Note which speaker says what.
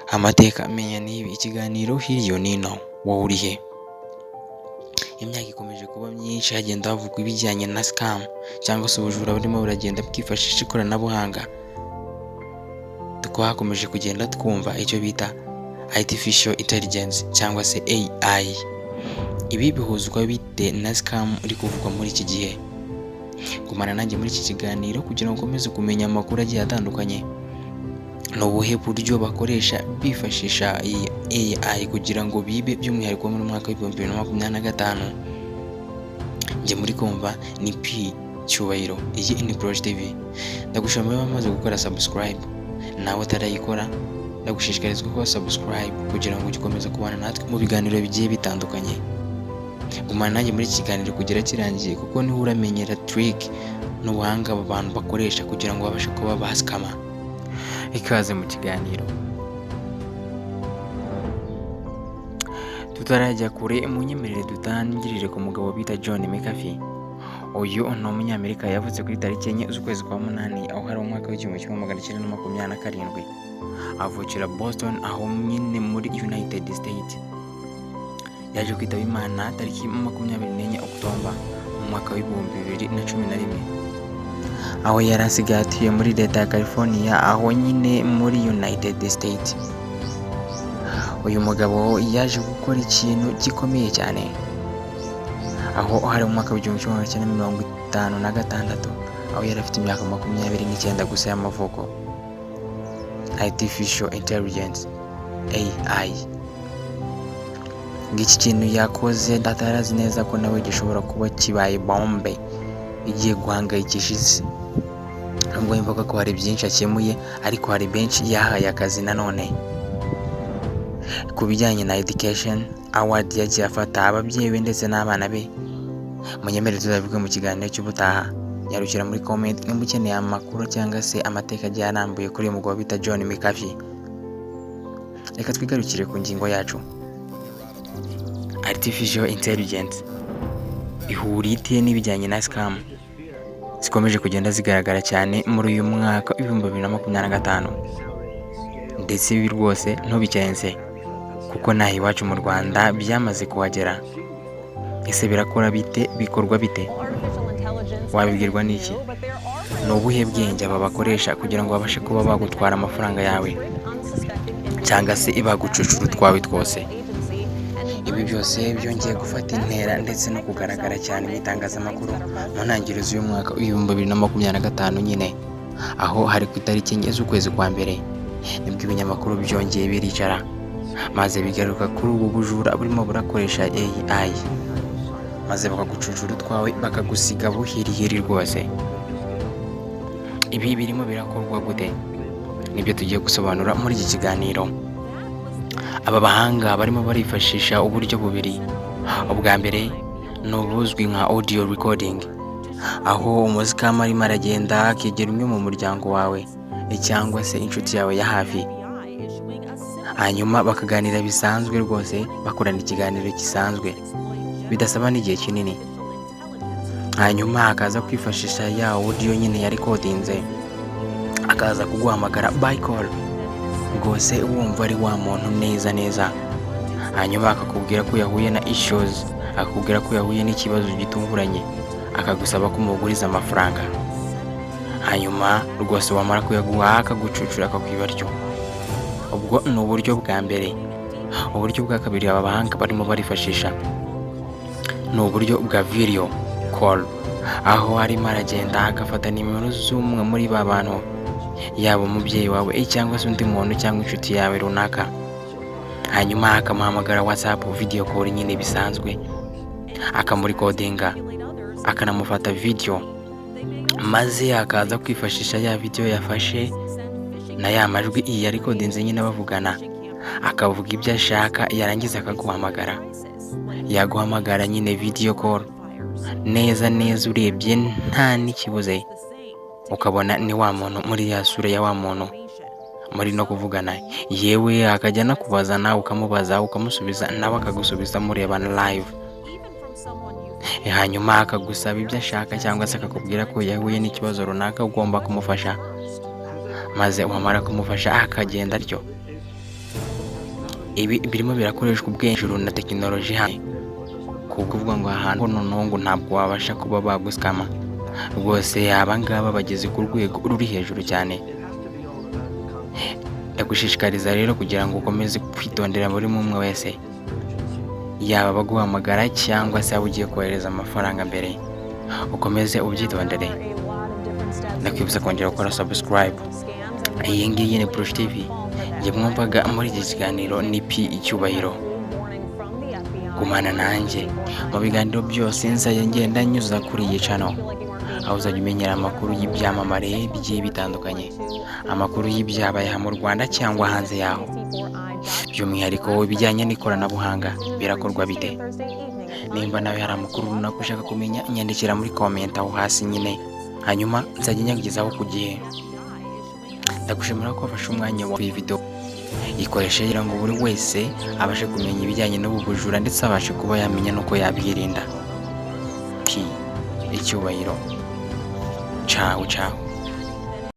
Speaker 1: Amateka menya nibi ikiganiro hirya nino wowe uri he? Imyaka ikomeje kuba myinshi hagenda havugwa ibijyanye na scam cyangwa se ubujura burimo buragenda bwifashisha ikoranabuhanga. Twakomeje kugenda twumva icyo bita artificial intelligence cyangwa se AI. Ibi bihuzwa bite na scam iri kuvugwa muri iki gihe? Gumana nanjye muri iki kiganiro kugira ngo ukomeze kumenya amakuru agiye atandukanye. Ni ubuhe buryo bakoresha bifashisha iyi AI kugira ngo bibe by'umwihariko muri mwaka w'ibihumbi bibiri na makumyabiri na gatanu. Njye muri kumva ni P Cyubahiro, iyi ni Projet TV. Ndagushimira bamaze gukora subscribe, nawe utarayikora ndagushishikarizwa gukora subscribe kugira ngo ugikomeze kubana natwe mu biganiro bigiye bitandukanye. Gumana nanjye muri iki kiganiro kugera kirangiye kuko niho uramenyera trick n'ubuhanga aba bantu bakoresha kugira ngo babashe kuba baskama. Ikaze mu kiganiro. Tutarajya kure munyemerere dutangirire ku mugabo bita John McAfee. Uyu ni umunyamerika yavutse kuri tariki 4 z'ukwezi kwa munani aho hari umwaka w'1927. Avukira Boston aho nyine muri United States. Yaje kwitaba Imana tariki 24 Oktoba mu mwaka w'2011. Aho yari asigaye atuye muri leta ya California aho nyine muri United States. Uyu mugabo yaje gukora ikintu gikomeye cyane aho hari mu mwaka w'1956 aho yari afite imyaka 29 gusa y'amavuko. Artificial Intelligence AI. Ngiki kintu yakoze ndatarazi neza ko nawe gishobora kuba kibaye bombe igiye guhangayikisha isi. Nubwo imvuga ko hari byinshi akemuye ariko hari benshi yahaye akazi nanone. Ku bijyanye na education award yagiye afata ababyeyi be ndetse n'abana be. Munyemerere tuzavuga mu kiganiro cy'ubutaha. Nyarukira muri comment nimba ukeneye amakuru cyangwa se amateka agiye arambuye kuri uyu mugabo bita John McAfee. Reka twigarukire ku ngingo yacu. Artificial Intelligence ihuritiye n'ibijyanye na scam zikomeje kugenda zigaragara cyane muri uyu mwaka w'ibihumbi 2025. Ndetse ibi rwose ntubikenze kuko naho iwacu mu Rwanda byamaze kuhagera. Ese birakora bite, bikorwa bite? Wabibwirwa n'iki? Ni ubuhe bwenge aba bakoresha kugira ngo babashe kuba bagutwara amafaranga yawe cyangwa se ibagucucura utwawe twose? Ibi byose byongeye gufata intera ndetse no kugaragara cyane mu itangazamakuru mu ntangiriro z'uyu mwaka w'ibihumbi 2025 nyine, aho hari ku itariki 4 z'ukwezi kwa mbere nibwo ibinyamakuru byongeye biricara maze bigaruka kuri ubu bujura burimo burakoresha AI, maze bakagucucura utwawe bakagusiga buhirihiri rwose. Ibi birimo birakorwa gute? Nibyo tugiye gusobanura muri iki kiganiro. Aba bahanga barimo barifashisha uburyo bubiri. Ubwa mbere ni ubuzwi nka audio recording, aho umuzikama arimo aragenda akegera umwe mu muryango wawe cyangwa se inshuti yawe ya hafi, hanyuma bakaganira bisanzwe rwose, bakorana ikiganiro gisanzwe bidasaba n'igihe kinini. Hanyuma akaza kwifashisha ya audio nyine ya recordinze, akaza kuguhamagara by call rwose wumva ari wa muntu neza neza. Hanyuma akakubwira ko yahuye na issues, akakubwira ko yahuye n'ikibazo gitunguranye, akagusaba ko umuguriza amafaranga. Hanyuma rwose wamara kuyaguha akagucucura akakwibaryo. Ubwo ni uburyo bwa mbere. Uburyo bwa kabiri aba bahanga barimo barifashisha ni uburyo bwa video call, aho arimo aragenda agafata nimero z'umwe muri ba bantu, yaba umubyeyi wawe cyangwa se undi muntu cyangwa inshuti yawe runaka, hanyuma akamuhamagara WhatsApp video call nyine bisanzwe, akamurikodinga akanamufata video, maze akaza kwifashisha ya video yafashe na ya majwi iyi ya recordinze nyine bavugana, akavuga ibyo ashaka, yarangiza akaguhamagara. Yaguhamagara nyine video call neza neza, urebye nta n'ikibuze ukabona ni wa muntu muri ya sura ya wa muntu muri no kuvugana, yewe akajya no kubaza nawe ukamubaza ukamusubiza nawe akagusubiza murebana live. Hanyuma akagusaba ibyo ashaka cyangwa se akakubwira ko yahuye n'ikibazo runaka ugomba kumufasha, maze wamara kumufasha akagenda atyo. Ibi birimo birakoreshwa ubwejuru na tekinoloji hamwe kuvuga ngo ahantu noneho ngo ntabwo wabasha kuba baguskama rwose. Aba ngaba bageze ku rwego ruri hejuru cyane. Ndagushishikariza rero kugira ngo ukomeze kwitondera buri umwe wese, yaba baguhamagara cyangwa se ugiye kohereza amafaranga mbere, ukomeze ubyitondere. Ndakwibutsa kongera gukora subscribe. Iyi ngiyi ni Bruce TV. Njye mwumvaga muri iki kiganiro ni P Icyubahiro. Gumana nanjye mu biganiro byose nzajya ngenda nyuza kuri iyi channel, aho uzajya umenyera amakuru y'ibyamamare bigiye bitandukanye, amakuru y'ibyabaye mu Rwanda cyangwa hanze yaho, by'umwihariko ibijyanye n'ikoranabuhanga birakorwa bite. Nimba nawe hari amakuru runaka ushaka kumenya, nyandikira muri comment aho hasi nyine, hanyuma nzajya nyakugezaho ku gihe. Ndagushimira ko wafashe umwanya wa iyi video, ikoreshe kugira ngo buri wese abashe kumenya ibijyanye n'ubu bujura ndetse abashe kuba yamenya n'uko yabyirinda. P Icyubahiro. Ciao ciao.